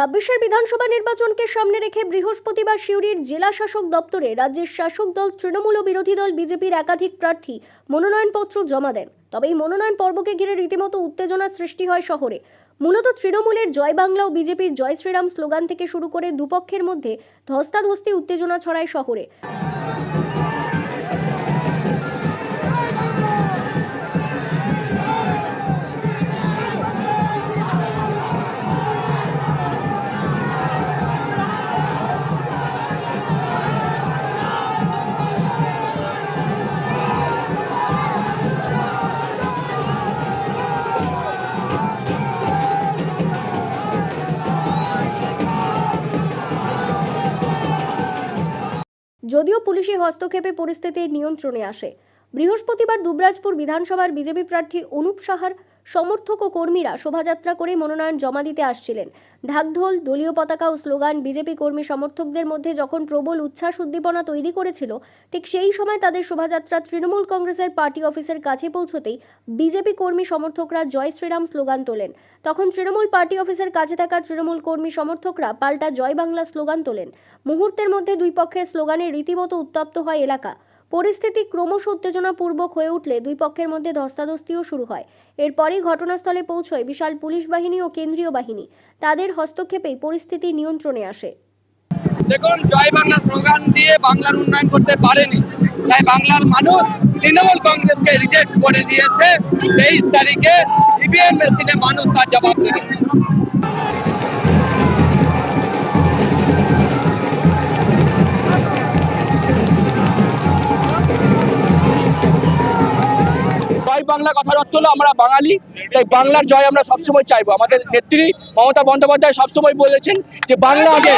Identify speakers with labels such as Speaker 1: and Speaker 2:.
Speaker 1: ছাব্বিশের বিধানসভা নির্বাচনকে সামনে রেখে বৃহস্পতিবার সিউড়ির জেলা শাসক দপ্তরে রাজ্যের শাসক দল তৃণমূল ও বিরোধী দল বিজেপির একাধিক প্রার্থী মনোনয়নপত্র জমা দেন। তবে এই মনোনয়ন পর্বকে ঘিরে রীতিমতো উত্তেজনার সৃষ্টি হয় শহরে। মূলত তৃণমূলের জয় বাংলা ও বিজেপির জয় শ্রীরাম স্লোগান থেকে শুরু করে দুপক্ষের মধ্যে ধস্তাধস্তি উত্তেজনা ছড়ায় শহরে। যদিও পুলিশি হস্তক্ষেপে পরিস্থিতি নিয়ন্ত্রণে আসে। বৃহস্পতিবার দুবরাজপুর বিধানসভার বিজেপি প্রার্থী অনুপ সাহার সমর্থক ও কর্মীরা শোভাযাত্রা করে মনোনয়ন জমা দিতে আসছিলেন। ঢাকঢোল, দলীয় পতাকা ও স্লোগান বিজেপি কর্মী সমর্থকদের মধ্যে যখন প্রবল উচ্ছ্বাস উদ্দীপনা তৈরি করেছিল, ঠিক সেই সময় তাদের শোভাযাত্রা তৃণমূল কংগ্রেসের পার্টি অফিসের কাছে পৌঁছতেই বিজেপি কর্মী সমর্থকরা জয় শ্রীরাম স্লোগান তোলেন। তখন তৃণমূল পার্টি অফিসের কাছে থাকা তৃণমূল কর্মী সমর্থকরা পাল্টা জয় বাংলা স্লোগান তোলেন। মুহূর্তের মধ্যে দুই পক্ষের স্লোগানে রীতিমতো উত্তপ্ত হয় এলাকা। পরিস্থিতি ক্রমশ উত্তেজনাপূর্বক হয়ে উঠলে দুই পক্ষের মধ্যে ধস্তাধস্তিও শুরু হয়। এরপরই ঘটনাস্থলে পৌঁছয় বিশাল পুলিশ বাহিনী ও কেন্দ্রীয় বাহিনী। তাদের হস্তক্ষেপেই পরিস্থিতি নিয়ন্ত্রণে আসে।
Speaker 2: দেখুন, জয় বাংলা স্লোগান দিয়ে বাংলার উন্নয়ন করতে পারেনি, তাই বাংলার মানুষ তৃণমূল কংগ্রেসকে রিজেক্ট করে দিয়েছে। 23 তারিখে ইভিএম মেশিনে মানুষ তার জবাব দেবে। জয় বাংলা কথার অর্থ হলো আমরা বাঙালি, তাই বাংলার জয় আমরা সবসময় চাইবো। আমাদের নেত্রী মমতা বন্দ্যোপাধ্যায় সবসময় বলেছেন যে বাংলা আগে।